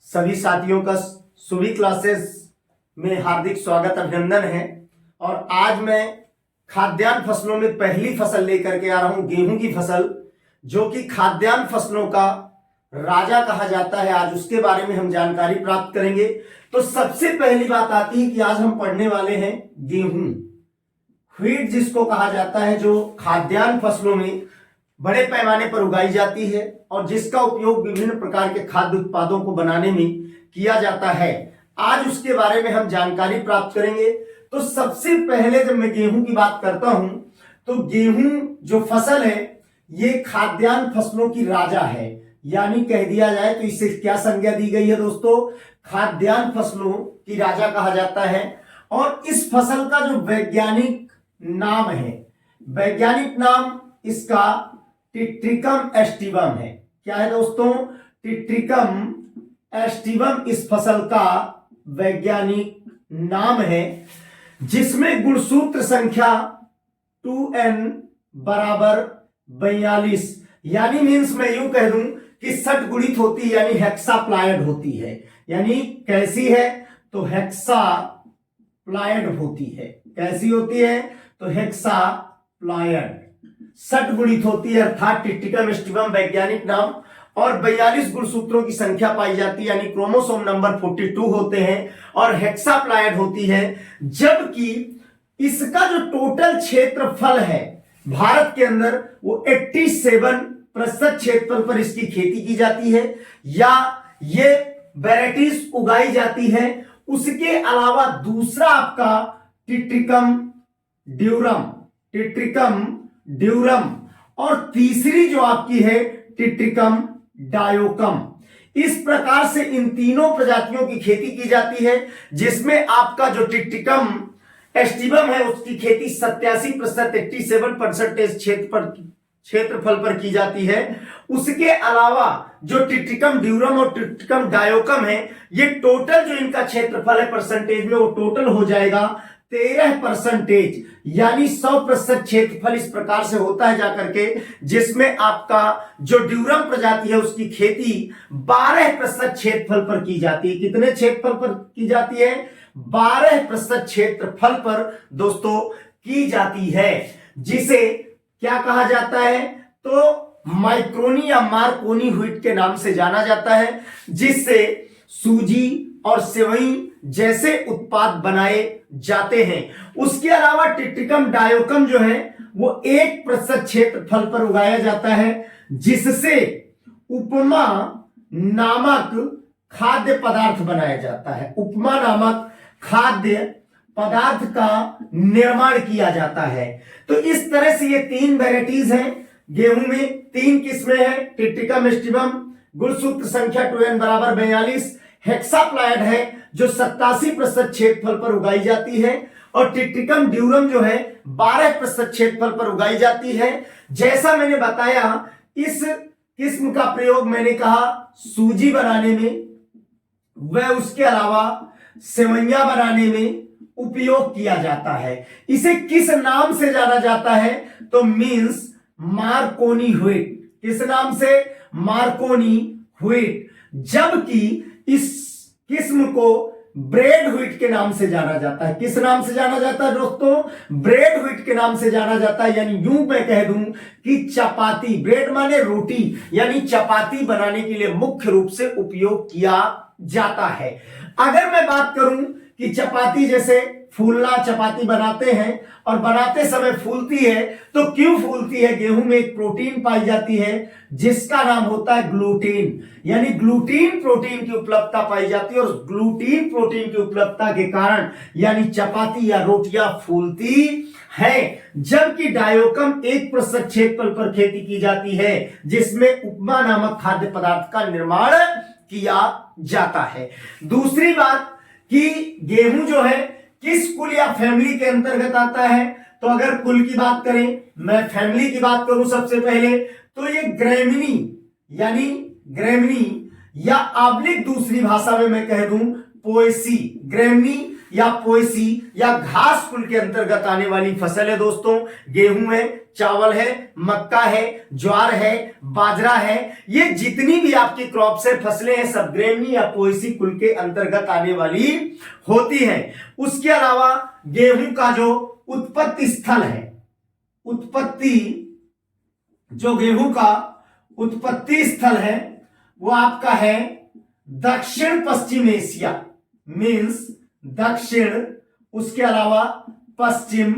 सभी साथियों का सुबह क्लासेस में हार्दिक स्वागत अभिनंदन है। और आज मैं खाद्यान्न फसलों में पहली फसल लेकर के आ रहा हूं, गेहूं की फसल, जो कि खाद्यान्न फसलों का राजा कहा जाता है। आज उसके बारे में हम जानकारी प्राप्त करेंगे। तो सबसे पहली बात आती है कि आज हम पढ़ने वाले हैं गेहूं, व्हीट जिसको कहा जाता है, जो खाद्यान्न फसलों में बड़े पैमाने पर उगाई जाती है और जिसका उपयोग विभिन्न प्रकार के खाद्य उत्पादों को बनाने में किया जाता है। आज उसके बारे में हम जानकारी प्राप्त करेंगे। तो सबसे पहले जब मैं गेहूं की बात करता हूं तो गेहूं जो फसल है ये खाद्यान्न फसलों की राजा है, यानी कह दिया जाए तो इसे क्या संज्ञा दी गई है दोस्तों, खाद्यान्न फसलों की राजा कहा जाता है। और इस फसल का जो वैज्ञानिक नाम है, वैज्ञानिक नाम इसका टिट्रिकम एस्टिवम है। क्या है दोस्तों? टिट्रिकम एस्टिवम इस फसल का वैज्ञानिक नाम है, जिसमें गुणसूत्र संख्या 2n बराबर 42, यानी मीन्स मैं यूं कह दूं कि षटगुणित होती है, यानी हेक्साप्लायड होती है। यानी कैसी है? तो हेक्साप्लायड होती है। कैसी होती है? तो हेक्साप्लायड, षटगुणित होती है, अर्थात टिट्रिकम एस्टिवम वैज्ञानिक नाम। और 42 गुणसूत्रों की संख्या पाई जाती है, यानी क्रोमोसोम नंबर 42 होते हैं और हेक्साप्लायड होती है। जबकि इसका जो टोटल क्षेत्रफल है भारत के अंदर वो 87% क्षेत्रफल पर इसकी खेती की जाती है या ये वैरायटीज उगाई जाती है। उसके अलावा दूसरा आपका टिट्रिकम ड्यूरम, टिट्रिकम ड्यूरम, और तीसरी जो आपकी है टिट्रिकम डायोकम। इस प्रकार से इन तीनों प्रजातियों की खेती की जाती है, जिसमें आपका जो टिट्रिकम एस्टिवम है उसकी खेती 87%, 87% क्षेत्रफल पर की जाती है। उसके अलावा जो टिट्रिकम ड्यूरम और टिट्रिकम डायोकम है, ये टोटल जो इनका क्षेत्रफल है परसेंटेज में, वो टोटल हो जाएगा 13%, यानी 100% क्षेत्रफल इस प्रकार से होता है जाकर के, जिसमें आपका जो ड्यूरम प्रजाति है उसकी खेती 12% क्षेत्रफल पर की जाती है। कितने क्षेत्रफल पर की जाती है? 12% क्षेत्रफल पर दोस्तों की जाती है, जिसे क्या कहा जाता है? तो माइक्रोनी या मार्कोनी व्हीट के नाम से जाना जाता है, जिससे सूजी और सेवई जैसे उत्पाद बनाए जाते हैं। उसके अलावा टिट्रिकम डायोकम जो है वो 1% क्षेत्रफल पर उगाया जाता है, जिससे उपमा नामक खाद्य पदार्थ बनाया जाता है। उपमा नामक खाद्य पदार्थ का निर्माण किया जाता है। तो इस तरह से ये 3 वैरायटीज हैं गेहूं में, 3 किस्में हैं। टिट्रिकम एस्टिवम गुणसूत्र संख्या 2n बराबर 42, हेक्साप्लायड है जो 87% क्षेत्रफल पर उगाई जाती है, और टिट्रिकम ड्यूरम जो है 12% क्षेत्रफल पर उगाई जाती है। जैसा मैंने बताया, इस किस्म का प्रयोग मैंने कहा सूजी बनाने में व उसके अलावा सेवइयां बनाने में उपयोग किया जाता है। इसे किस नाम से जाना जाता है? तो मींस मार्कोनी व्हीट। किस नाम से? Markovnikov wheat. जबकि इस किस्म को ब्रेड व्हीट के नाम से जाना जाता है। किस नाम से जाना जाता है दोस्तों? ब्रेड व्हीट के नाम से जाना जाता है। यानी यूं मैं कह दूं कि चपाती, ब्रेड माने रोटी, यानी चपाती बनाने के लिए मुख्य रूप से उपयोग किया जाता है। अगर मैं बात करूं कि चपाती जैसे फूलना, चपाती बनाते हैं और बनाते समय फूलती है, तो क्यों फूलती है? गेहूं में एक प्रोटीन पाई जाती है जिसका नाम होता है ग्लूटीन, यानी ग्लूटीन प्रोटीन की उपलब्धता पाई जाती है, और ग्लूटीन प्रोटीन की उपलब्धता के कारण यानी चपाती या रोटियां फूलती है। जबकि डायोकम 1% क्षेत्रफल पर खेती की जाती है, जिसमें उपमा नामक खाद्य पदार्थ का निर्माण किया जाता है। दूसरी बात कि गेहूं जो है किस कुल या फैमिली के अंतर्गत आता है? तो अगर कुल की बात करें, मैं फैमिली की बात करूं सबसे पहले, तो ये ग्रैमिनी, यानी ग्रैमिनी या आब्लिक दूसरी भाषा में मैं कह दूं पोएसी, ग्रैमिनी या पोएसी या घास कुल के अंतर्गत आने वाली फसल है दोस्तों। गेहूं है, चावल है, मक्का है, ज्वार है, बाजरा है, ये जितनी भी आपकी क्रॉप्स है, फसलें हैं, सब ग्रेनी या पोएसी कुल के अंतर्गत आने वाली होती हैं। उसके अलावा गेहूं का जो उत्पत्ति स्थल है, जो गेहूं का उत्पत्ति स्थल है वो आपका है दक्षिण पश्चिम एशिया, मींस दक्षिण, उसके अलावा पश्चिम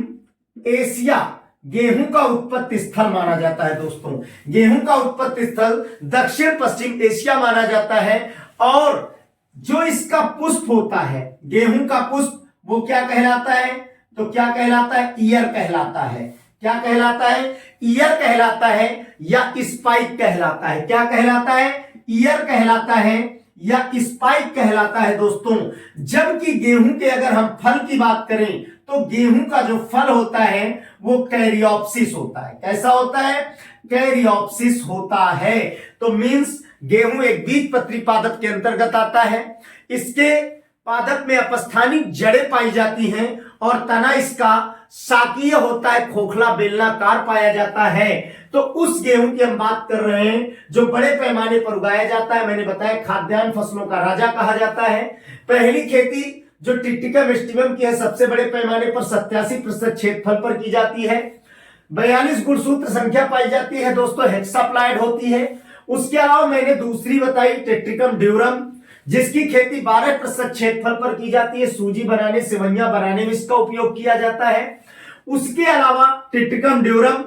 एशिया गेहूं का उत्पत्ति स्थल माना जाता है दोस्तों। गेहूं का उत्पत्ति स्थल दक्षिण पश्चिम एशिया माना जाता है। और जो इसका पुष्प होता है, गेहूं का पुष्प, वो क्या कहलाता है? तो क्या कहलाता है? ईयर कहलाता है। क्या कहलाता है? ईयर कहलाता है या स्पाइक कहलाता है। क्या कहलाता है? ईयर कहलाता है या स्पाइक कहलाता है दोस्तों। जबकि गेहूं के अगर हम फल की बात करें तो गेहूं का जो फल होता है वो कैरियोप्सिस होता है। कैसा होता है? कैरियोप्सिस होता है। तो मींस गेहूं एक बीजपत्री पादप के अंतर्गत आता है। इसके पादप में अपस्थानिक जड़ें पाई जाती हैं और तना इसका शाकीय होता है, खोखला बेलनाकार पाया जाता है। तो उस गेहूं की हम बात कर रहे हैं जो बड़े पैमाने पर उगाया जाता है। मैंने बताया खाद्यान्न फसलों का राजा कहा जाता है। पहली खेती जो टिटिकम एस्टिवम की है, सबसे बड़े पैमाने पर 87% क्षेत्रफल पर की जाती है। 42 गुणसूत्र संख्या पाई जाती है दोस्तों, हेक्साप्लाइड होती है। उसके अलावा मैंने दूसरी बताई टेट्रिकम ड्यूरम, जिसकी खेती 12% क्षेत्रफल पर की जाती है। सूजी बनाने, सेवइयां बनाने में इसका उपयोग किया जाता है। उसके अलावा टिटिकम ड्यूरम,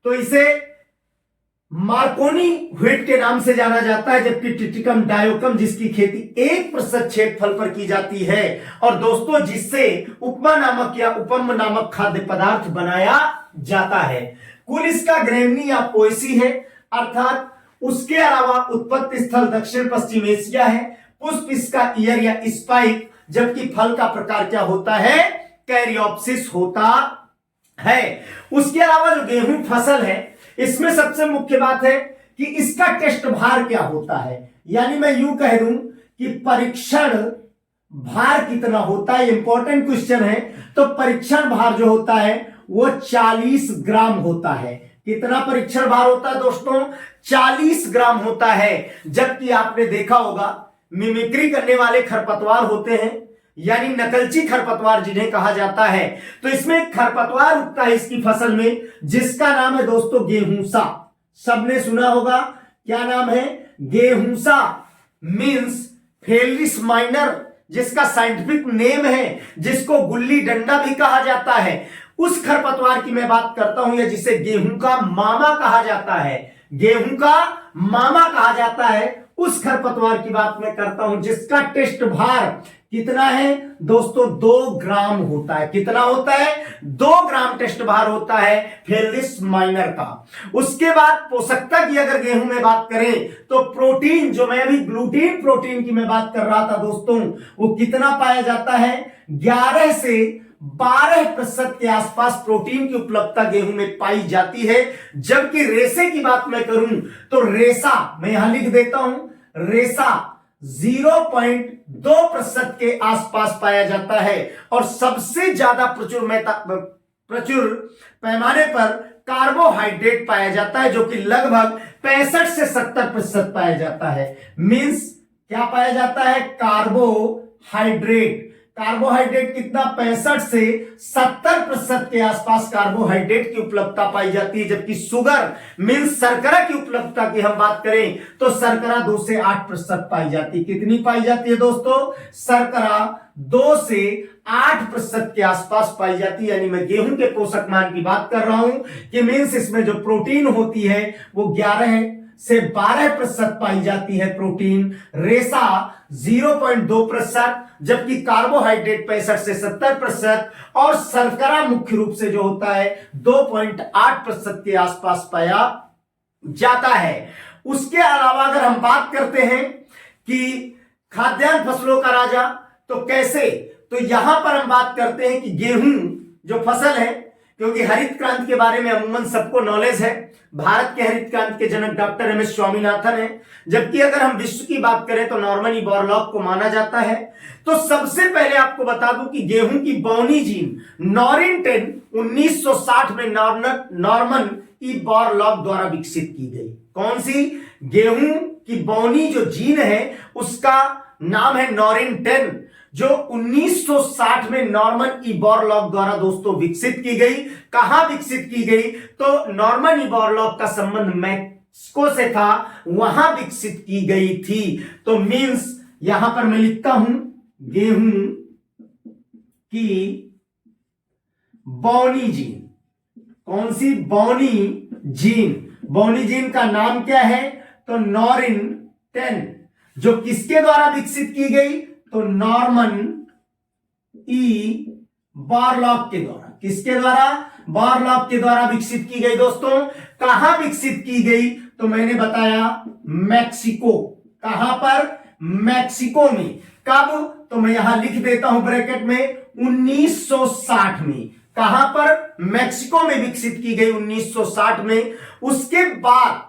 तो इसे मार्कोनी व्हीट के नाम से जाना जाता है, जबकि टिटिकम डायोकम जिसकी खेती 1% क्षेत्रफल पर की जाती है और दोस्तों जिससे उपमा नामक या उपम नामक खाद्य पदार्थ बनाया जाता है। कुल इसका ग्रेनी या पोएसी है, अर्थात उसके अलावा उत्पत्ति स्थल दक्षिण पश्चिम एशिया है। पुष्प इसका ईयर या स्पाइक, जबकि फल का प्रकार क्या होता है? कैरियोप्सिस होता है। उसके अलावा जो गेहूं फसल है इसमें सबसे मुख्य बात है कि इसका टेस्ट भार क्या होता है, यानी मैं यूं कह दूं कि परीक्षण भार कितना होता है, इंपॉर्टेंट क्वेश्चन है। तो परीक्षण भार जो होता है वो 40 ग्राम होता है। कितना परीक्षण भार होता है दोस्तों? 40 ग्राम होता है। जबकि आपने देखा होगा मिमिक्री करने वाले खरपतवार होते हैं, यानी नकलची खरपतवार जिन्हें कहा जाता है, तो इसमें एक खरपतवार उगता है इसकी फसल में जिसका नाम है दोस्तों गेहूंसा। सबने सुना होगा, क्या नाम है? गेहूंसा, मींस फेलिस माइनर जिसका साइंटिफिक नेम है, जिसको गुल्ली डंडा भी कहा जाता है। उस खरपतवार की मैं बात करता हूं, या जिसे गेहूं का मामा कहा जाता है, गेहूं का मामा कहा जाता है, उस खरपतवार की बात मैं करता हूं जिसका टेस्ट भार कितना है दोस्तों? 2 ग्राम होता है। कितना होता है? 2 ग्राम टेस्ट भार होता है फेलिस माइनर का। उसके बाद पोषकता की अगर गेहूं में बात करें तो प्रोटीन, जो मैं अभी ग्लूटीन प्रोटीन की मैं बात कर रहा था दोस्तों, वो कितना पाया जाता है? 11 से 12% के आसपास प्रोटीन की उपलब्धता गेहूं में पाई जाती है। जबकि रेसे की बात मैं करूं तो रेसा, मैं यहां लिख देता हूं, रेसा 0.2% के आसपास पाया जाता है। और सबसे ज्यादा प्रचुर पैमाने पर कार्बोहाइड्रेट पाया जाता है, जो कि लगभग 65 से 70% पाया जाता है। मींस क्या पाया जाता है? कार्बोहाइड्रेट। कार्बोहाइड्रेट कितना? 65 से 70% के आसपास कार्बोहाइड्रेट की उपलब्धता पाई जाती है। जबकि शुगर मींस शर्करा की उपलब्धता की हम बात करें तो शर्करा 2 से 8% पाई जाती है। कितनी पाई जाती है दोस्तों? शर्करा 2 से 8% के आसपास पाई जाती है। यानी मैं गेहूं के पोषक मान की बात कर रहा हूं कि मींस इसमें जो प्रोटीन होती है वो 11 से 12% पाई जाती है प्रोटीन। रेसा 0.2%, जबकि कार्बोहाइड्रेट 65 से 70% और शर्करा मुख्य रूप से जो होता है 2.8% के आसपास पाया जाता है। उसके अलावा अगर हम बात करते हैं कि खाद्यान्न फसलों का राजा, तो कैसे? तो यहां पर हम बात करते हैं कि गेहूं जो फसल है क्योंकि हरित क्रांति के बारे में अमूमन सबको नॉलेज है। भारत के हरित क्रांति के जनक डॉक्टर एम एस स्वामीनाथन है, जबकि अगर हम विश्व की बात करें तो नॉर्मन ई बोरलॉग को माना जाता है। तो सबसे पहले आपको बता दूं कि गेहूं की बौनी जीन नॉरिन 10 1960 में नॉर्मन ई बोरलॉग द्वारा विकसित की गई। कौन सी? गेहूं की बौनी जो जीन है उसका नाम है नॉरिन 10, जो 1960 में नॉर्मन ई बोरलॉग द्वारा दोस्तों विकसित की गई। कहां विकसित की गई? तो नॉर्मन ई बोरलॉग का संबंध मैक्सिको से था, वहां विकसित की गई थी। तो मींस यहां पर मैं लिखता हूं गेहूं की बौनी जीन। कौन सी? बौनी जीन। बौनी जीन का नाम क्या है? तो नॉरिन 10, जो किसके द्वारा विकसित की गई? तो नॉर्मन ई बोरलॉग के द्वारा। किसके द्वारा? बोरलॉग के द्वारा विकसित की गई। दोस्तों कहां विकसित की गई? तो मैंने बताया मैक्सिको। कहां पर? मैक्सिको में। कब? तो मैं यहां लिख देता हूं ब्रैकेट में 1960 में। कहां पर? मैक्सिको में विकसित की गई 1960 में। उसके बाद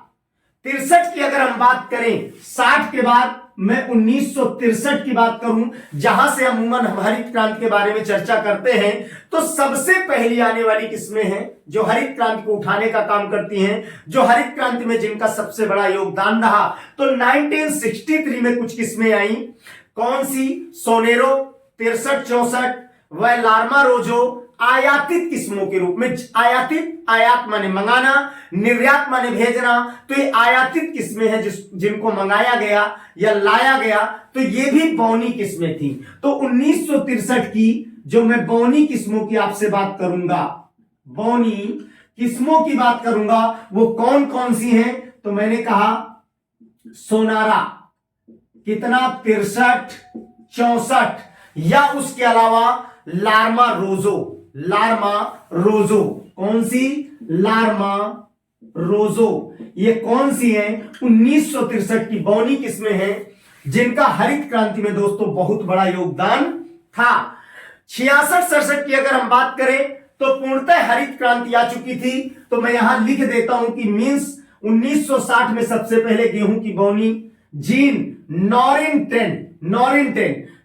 63 की अगर हम बात करें, 60 के बाद मैं 1963 की बात करूं, जहां से अमूमन हम हरित क्रांति के बारे में चर्चा करते हैं, तो सबसे पहली आने वाली किस्में हैं जो हरित क्रांति को उठाने का काम करती हैं, जो हरित क्रांति में जिनका सबसे बड़ा योगदान रहा। तो 1963 में कुछ किस्में आई। कौन सी? सोनेरो 63-64 व लार्मा रोजो आयातित किस्मों के रूप में। आयातित, आयात माने मंगाना, निर्यात माने भेजना। तो ये आयातित किस्में हैं जिनको मंगाया गया या लाया गया, तो ये भी बौनी किस्में थी। तो 1963 की जो मैं बौनी किस्मों की आपसे बात करूंगा, बौनी किस्मों की बात करूंगा, वो कौन कौन सी हैं? तो मैंने कहा सोनारा कितना? 63-64, या उसके अलावा लार्मा रोजो। लार्मा रोजो कौन सी? लार्मा रोजो। ये कौन सी है? 1963 की बौनी किस्में हैं जिनका हरित क्रांति में दोस्तों बहुत बड़ा योगदान था। 66-67 की अगर हम बात करें तो पूर्णतः हरित क्रांति आ चुकी थी। तो मैं यहां लिख देता हूं कि मींस 1960 में सबसे पहले गेहूं की बौनी जीन नॉरिन 10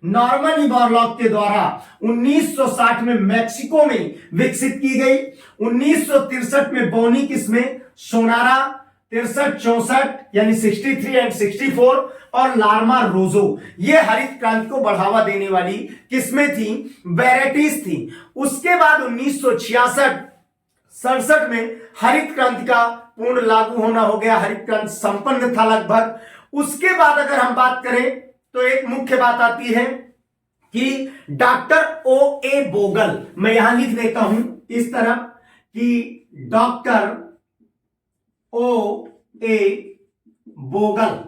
नॉर्मन ई बोरलॉग के द्वारा 1960 में मैक्सिको में विकसित की गई। 1963 में बौनी किस्में सोनारा 63-64 यानी 63 एंड 64 और लार्मा रोजो, ये हरित क्रांति को बढ़ावा देने वाली किस्में थी, वेराइटीज थी। उसके बाद 1966-67 में हरित क्रांति का पूर्ण लागू होना हो गया, हरित क्रांति संपन्न था लगभग। उसके बाद अगर हम बात करें तो एक मुख्य बात आती है कि डॉक्टर ओ ए बोगल, मैं यहां लिख देता हूं इस तरह कि डॉक्टर ओ ए बोगल,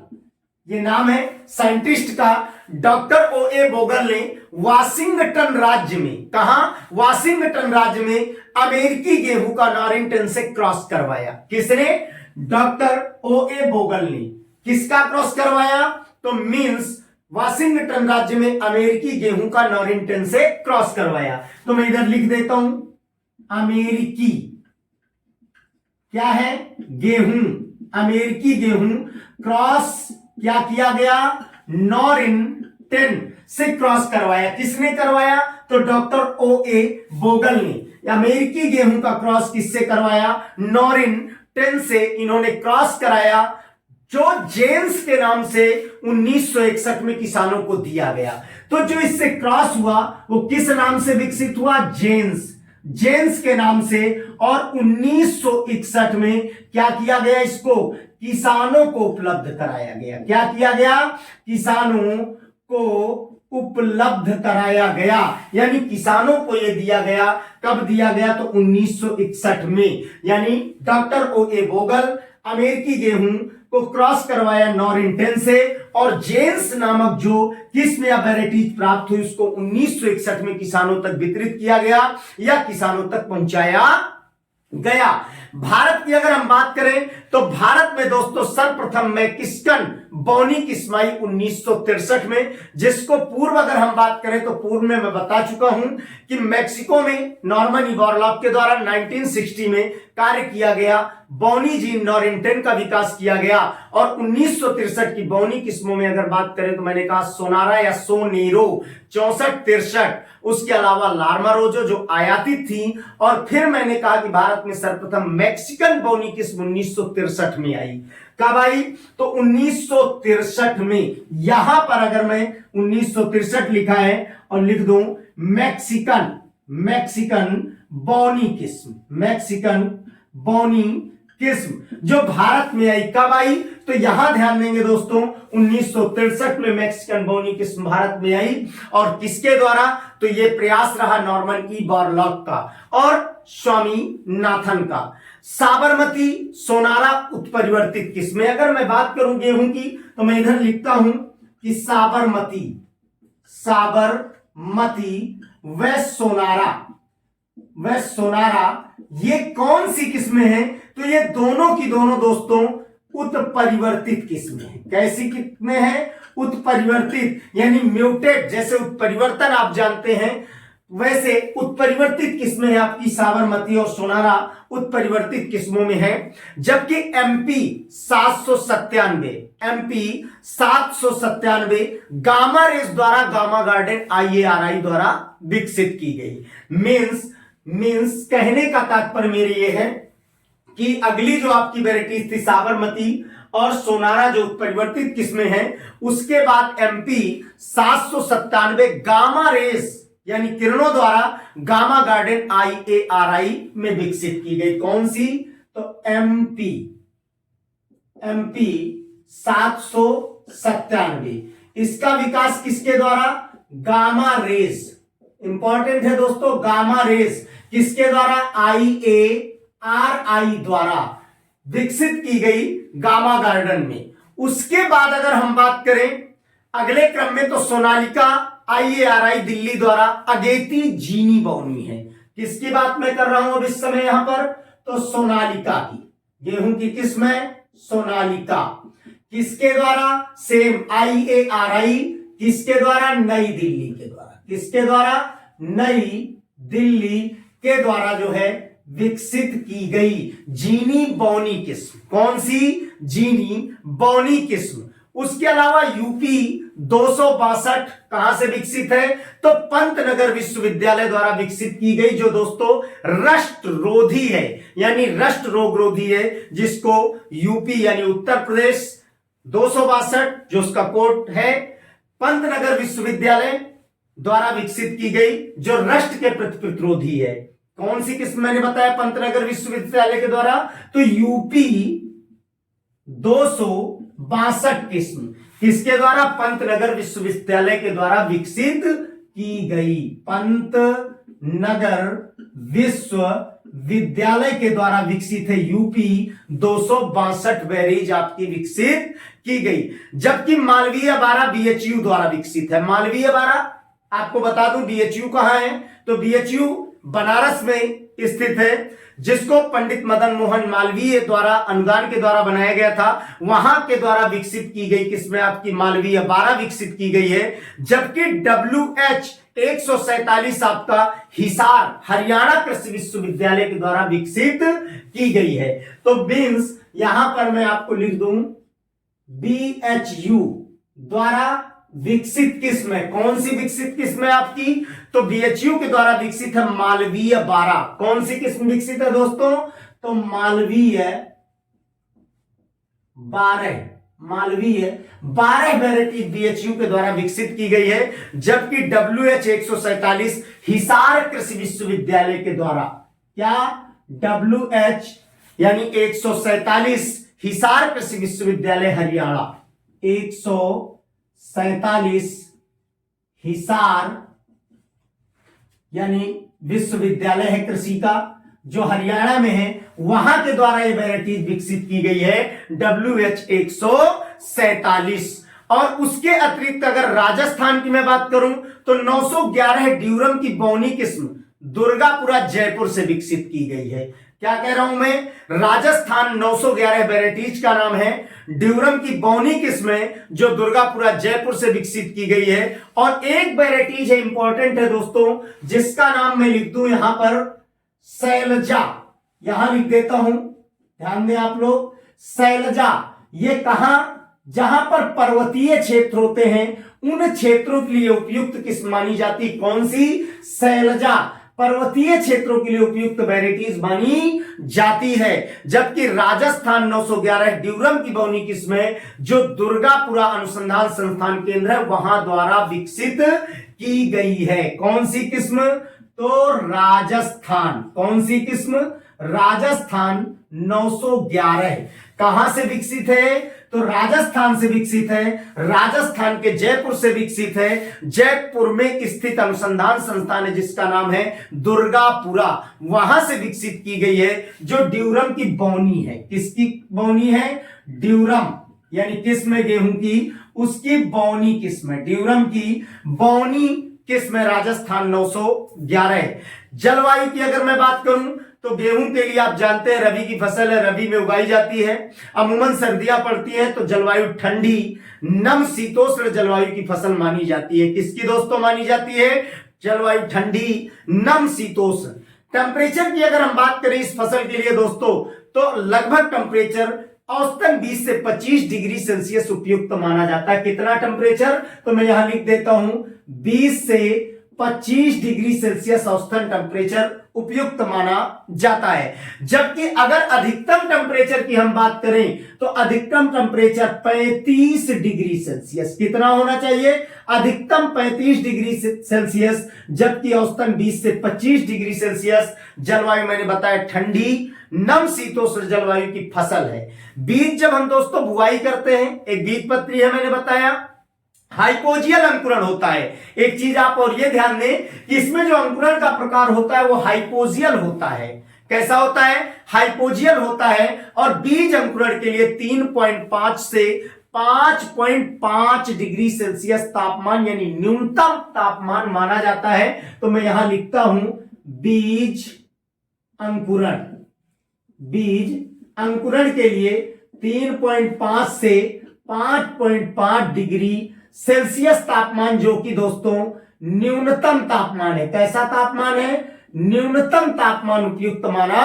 ये नाम है साइंटिस्ट का। डॉक्टर ओ ए बोगल ने वाशिंगटन राज्य में, कहा? वाशिंगटन राज्य में अमेरिकी गेहूं का नॉरिन 10 से क्रॉस करवाया। किसने? डॉक्टर ओ ए बोगल ने। किसका क्रॉस करवाया? तो मींस वाशिंगटन राज्य में अमेरिकी गेहूं का नॉरिन 10 से क्रॉस करवाया। तो मैं इधर लिख देता हूं अमेरिकी, क्या है? गेहूं, अमेरिकी गेहूं क्रॉस क्या किया गया? नॉरिन 10 से क्रॉस करवाया। किसने करवाया? तो डॉक्टर ओ ए बोगल ने अमेरिकी गेहूं का क्रॉस किससे करवाया? नॉरिन 10 से इन्होंने क्रॉस कराया, जो जेन्स के नाम से 1961 में किसानों को दिया गया। तो जो इससे क्रॉस हुआ वो किस नाम से विकसित हुआ? जेन्स के नाम से। और 1961 में क्या किया गया? इसको किसानों को उपलब्ध कराया गया। क्या किया गया? किसानों को उपलब्ध कराया गया, यानी किसानों को यह दिया गया। कब दिया गया? तो 1961 में। यानी डॉक्टर ओ ए बोगल अमेरिकी गेहूं को क्रॉस करवाया नॉरिन 10 से, और जेन्स नामक जो किस्म या वैरायटीज प्राप्त हुई उसको 1961 में किसानों तक वितरित किया गया या किसानों तक पहुंचाया गया। भारत की अगर हम बात करें तो भारत में दोस्तों सर्वप्रथम मैक्सिकन बौनी किस्म आई 1963 में, जिसको पूर्व अगर हम बात करें तो पूर्व में मैं बता चुका हूं कि मैक्सिको में नॉर्मन इवोरलॉफ के द्वारा 1960 में कार्य किया गया, बौनी जीन नॉरिंटन का विकास किया गया। और 1963 की बौनी किस्मों में अगर बात करें तो मैंने कहा सोनारा या सोनेरो 64-63, उसके अलावा लार्मारोजो जो आयातित थी, और फिर मैंने कहा कि भारत में सर्वप्रथम मैक्सिकन बौनी किस्म 1963 में आई। कब आई? तो 1963 में। यहां पर अगर मैं 1963 लिखा है और लिख दूं मैक्सिकन बौनी किस्म, मैक्सिकन बौनी किस्म जो भारत में आई। कब आई? तो यहां ध्यान देंगे दोस्तों, 1963 में मैक्सिकन बौनी किस्म भारत में आई। और किसके द्वारा? तो यह प्रयास रहा नॉर्मन ई बोरलॉग का और स्वामीनाथन का। साबरमती सोनारा उत्परिवर्तित किस्में, अगर मैं बात करूं गेहूं की तो मैं इधर लिखता हूं कि साबरमती व सोनारा ये कौन सी किस्में हैं? तो ये दोनों की दोनों दोस्तों उत्परिवर्तित किस्में हैं। कैसी किस्में हैं? उत्परिवर्तित यानी म्यूटेड, जैसे उत्परिवर्तन आप जानते हैं वैसे उत्परिवर्तित किस्में हैं आपकी साबरमती और सोनारा उत्परिवर्तित किस्मों में है। जबकि एमपी 797 गामा रेस द्वारा गामा गार्डन IARI द्वारा विकसित की गई। मींस कहने का तात्पर्य मेरे ये है कि अगली जो आपकी वैरायटीज थी साबरमती और सोनारा जो उत्परिवर्तित किस्में हैं, उसके बाद MP 797 गामा रेस यानी किरणों द्वारा गामा गार्डन IARI में विकसित की गई। कौन सी? तो MP 797। इसका विकास किसके द्वारा? Gamma rays. इंपॉर्टेंट है दोस्तों, गामा रेस किसके द्वारा? IARI द्वारा विकसित की गई गामा गार्डन में। उसके बाद अगर हम बात करें अगले क्रम में तो सोनालिका IARI दिल्ली द्वारा अगेती जीनी बौनी है। किसकी बात मैं कर रहा हूं अब इस समय यहां पर? तो सोनालिका की, गेहूं की किस्म है सोनालिका। किसके द्वारा? Same IARI। किसके द्वारा? नई दिल्ली के द्वारा। किसके द्वारा? नई दिल्ली के द्वारा जो है विकसित की गई जीनी बौनी किस्म। कौन सी? जीनी बौनी किस्म। उसके अलावा यूपी 262 कहां से विकसित है? तो पंतनगर विश्वविद्यालय द्वारा विकसित की गई, जो दोस्तों रस्ट रोधी है यानी रस्ट रोग रोधी है, जिसको यूपी यानी उत्तर प्रदेश 262 जो उसका कोड है पंतनगर विश्वविद्यालय द्वारा विकसित की गई, जो रस्ट के प्रति प्रतिरोधी है। कौन सी किस्म मैंने बताया पंतनगर विश्वविद्यालय के द्वारा? तो यूपी 262 किस्म किसके द्वारा? पंतनगर विश्वविद्यालय के द्वारा विकसित की गई। पंतनगर विश्वविद्यालय के द्वारा विकसित है यूपी 262 वेरीज आपकी विकसित की गई। जबकि मालवीय 12 BHU द्वारा विकसित है। मालवीय 12 आपको बता दूं BHU कहां है? तो BHU बनारस में स्थित है, जिसको पंडित मदन मोहन मालवीय द्वारा अनुदान के द्वारा बनाया गया था। वहां के द्वारा विकसित की गई किस्में आपकी मालवीय 12 विकसित की गई है। जबकि WH 147 आपका हिसार हरियाणा कृषि विश्वविद्यालय के द्वारा विकसित की गई है। तो मींस यहां पर मैं आपको लिख दूं BHU द्वारा विकसित किस्म है। कौन सी विकसित किस्म है आपकी? तो BHU के द्वारा विकसित है मालवीय 12। कौन सी किस्म विकसित है दोस्तों? तो मालवीय 12 वैरायटी BHU के द्वारा विकसित की गई है। जबकि WH 147 हिसार कृषि विश्वविद्यालय के द्वारा, क्या? WH यानी 147 हिसार कृषि विश्वविद्यालय हरियाणा, 147 हिसार यानी विश्वविद्यालय है कृषि का जो हरियाणा में है, वहां के द्वारा ये वैरायटीज विकसित की गई है WH 147। और उसके अतिरिक्त अगर राजस्थान की मैं बात करूं तो 911 ड्यूरम की बौनी किस्म दुर्गापुरा जयपुर से विकसित की गई है। क्या कह रहा हूं मैं, राजस्थान 911 वेराइटीज का नाम है। ड्यूरम की बौनी किस्म है जो दुर्गापुरा जयपुर से विकसित की गई है। और एक वेराइटीज है, इंपॉर्टेंट है दोस्तों, जिसका नाम मैं लिख दूं यहां पर शैलजा, यहां लिख देता हूं, ध्यान दें आप लोग, शैलजा। ये कहां, जहां पर पर्वतीय क्षेत्र होते हैं उन क्षेत्रों के लिए उपयुक्त किस्म मानी जाती, कौन सी, शैलजा। पर्वतीय क्षेत्रों के लिए उपयुक्त वेराइटीज मानी जाती है। जबकि राजस्थान 911 ड्यूरम की बौनी किस्म है जो दुर्गापुरा अनुसंधान संस्थान केंद्र है वहां द्वारा विकसित की गई है। कौन सी किस्म, तो राजस्थान, कौन सी किस्म, राजस्थान 911 कहां से विकसित है, तो राजस्थान से विकसित है, राजस्थान के जयपुर से विकसित है। जयपुर में स्थित अनुसंधान संस्थान है जिसका नाम है दुर्गापुरा, वहां से विकसित की गई है, जो ड्यूरम की बौनी है। किसकी बौनी है, ड्यूरम यानी किस्म गेहूं की, उसकी बौनी किस्म, ड्यूरम की बौनी किस्म राजस्थान 911। जलवायु की अगर मैं बात करूं तो गेहूं के लिए आप जानते हैं रबी की फसल है, रबी में उगाई जाती है। अमूमन सर्दियां पड़ती हैं तो जलवायु ठंडी नम शीतोष्ण जलवायु की फसल मानी जाती है। किसकी दोस्तों मानी जाती है, जलवायु ठंडी नम शीतोष्ण। टेम्परेचर की अगर हम बात करें इस फसल के लिए दोस्तों, तो लगभग टेम्परेचर औसतन 20 से 25 डिग्री सेल्सियस उपयुक्त माना जाता है। कितना टेम्परेचर, तो मैं यहां लिख देता हूं 20 से 25 डिग्री सेल्सियस औसतन टेम्परेचर उपयुक्त माना जाता है। जबकि अगर अधिकतम टेम्परेचर की हम बात करें तो अधिकतम टेम्परेचर 35 डिग्री सेल्सियस, कितना होना चाहिए, अधिकतम 35 डिग्री सेल्सियस, जबकि औसतन 20 से 25 डिग्री सेल्सियस। जलवायु मैंने बताया ठंडी नम शीतोष्ण जलवायु की फसल है। बीज जब हम दोस्तों बुआई करते हैं, एक बीज पत्री है, मैंने बताया हाइपोजियल अंकुरण होता है। एक चीज आप और ये ध्यान दें कि इसमें जो अंकुरण का प्रकार होता है वो हाइपोजियल होता है। कैसा होता है, हाइपोजियल होता है। और बीज अंकुरण के लिए 3.5 से 5.5 डिग्री सेल्सियस तापमान यानी न्यूनतम तापमान माना जाता है। तो मैं यहां लिखता हूं बीज अंकुरण, बीज अंकुरण के लिए 3.5 से 5.5 डिग्री सेल्सियस तापमान, जो कि दोस्तों न्यूनतम तापमान है। कैसा तापमान है, न्यूनतम तापमान उपयुक्त माना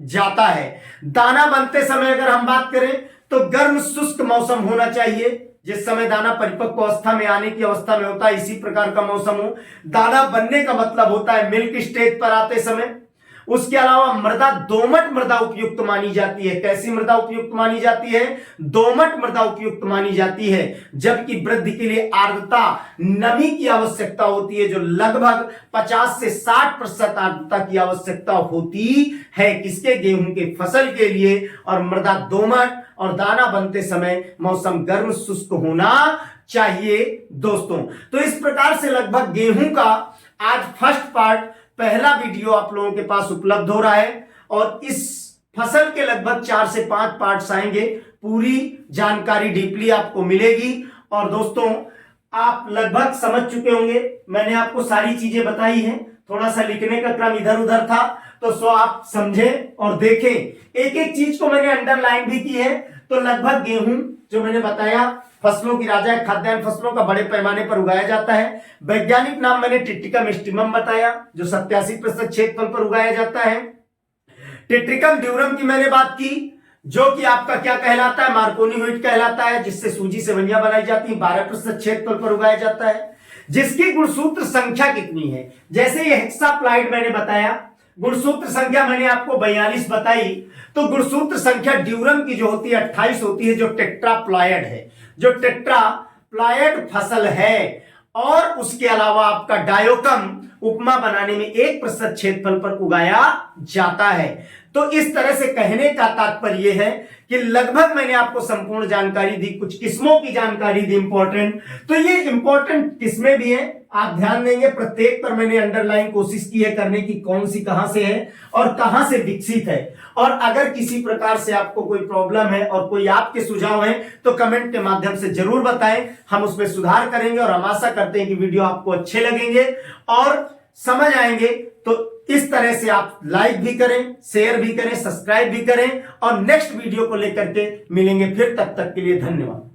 जाता है। दाना बनते समय अगर हम बात करें तो गर्म शुष्क मौसम होना चाहिए। जिस समय दाना परिपक्व अवस्था में आने की अवस्था में होता है इसी प्रकार का मौसम हो। दाना बनने का मतलब होता है मिल्क स्टेज पर आते समय। उसके अलावा मृदा दोमट मृदा उपयुक्त मानी जाती है। कैसी मृदा उपयुक्त मानी जाती है, दोमट मृदा उपयुक्त मानी जाती है। जबकि वृद्धि के लिए आर्द्रता नमी की आवश्यकता होती है, जो लगभग 50 से 60% आर्द्रता की आवश्यकता होती है। किसके, गेहूं के फसल के लिए। और मृदा दोमट और दाना बनते समय मौसम गर्म शुष्क होना चाहिए दोस्तों। तो इस प्रकार से लगभग गेहूं का आज फर्स्ट पार्ट, पहला वीडियो आप लोगों के पास उपलब्ध हो रहा है। और इस फसल के लगभग 4 से 5 पार्ट्स आएंगे। पूरी जानकारी डीपली आपको मिलेगी। और दोस्तों आप लगभग समझ चुके होंगे, मैंने आपको सारी चीजें बताई हैं। थोड़ा सा लिखने का क्रम इधर उधर था तो सो आप समझें और देखें। एक एक चीज को मैंने अंडरलाइन भी की है। तो लगभग गेहूं जो मैंने बताया फसलों की राजा है, खाद्यान्न फसलों का बड़े पैमाने पर उगाया जाता है। वैज्ञानिक नाम मैंने टिट्रिकम एस्टिमम बताया जो 87% क्षेत्रफल पर उगाया जाता है। टिट्रिकम ड्यूरम की मैंने बात की जो कि आपका क्या कहलाता है, मार्कोनी व्हीट कहलाता है, जिससे सूजी सेवइयां बनाई जाती है। 12% क्षेत्रफल पर उगाया जाता है। जिसकी गुणसूत्र संख्या कितनी है, जैसे ये हेक्साप्लाइड मैंने बताया, गुणसूत्र संख्या मैंने आपको 42 बताई। तो गुणसूत्र संख्या ड्यूरम की जो होती है 28 होती है, जो टेट्राप्लॉयड है, जो टेट्राप्लॉयड फसल है। और उसके अलावा आपका डायोकम उपमा बनाने में 1% क्षेत्रफल पर उगाया जाता है। तो इस तरह से कहने का तात्पर्य है कि लगभग मैंने आपको संपूर्ण जानकारी दी, कुछ किस्मों की जानकारी दी इंपॉर्टेंट। तो ये इंपॉर्टेंट किस्में भी हैं, आप ध्यान देंगे प्रत्येक पर मैंने अंडरलाइन कोशिश की है करने की, कौन सी कहां से है और कहां से विकसित है। और अगर किसी प्रकार से आपको कोई प्रॉब्लम है और कोई आपके सुझाव हैं तो कमेंट के माध्यम से जरूर बताएं, हम उसमें सुधार करेंगे। और हम आशा करते हैं कि वीडियो आपको अच्छे लगेंगे और समझ आएंगे। तो इस तरह से आप लाइक भी करें, शेयर भी करें, सब्सक्राइब भी करें और नेक्स्ट वीडियो को लेकर के मिलेंगे फिर। तब तक के लिए धन्यवाद।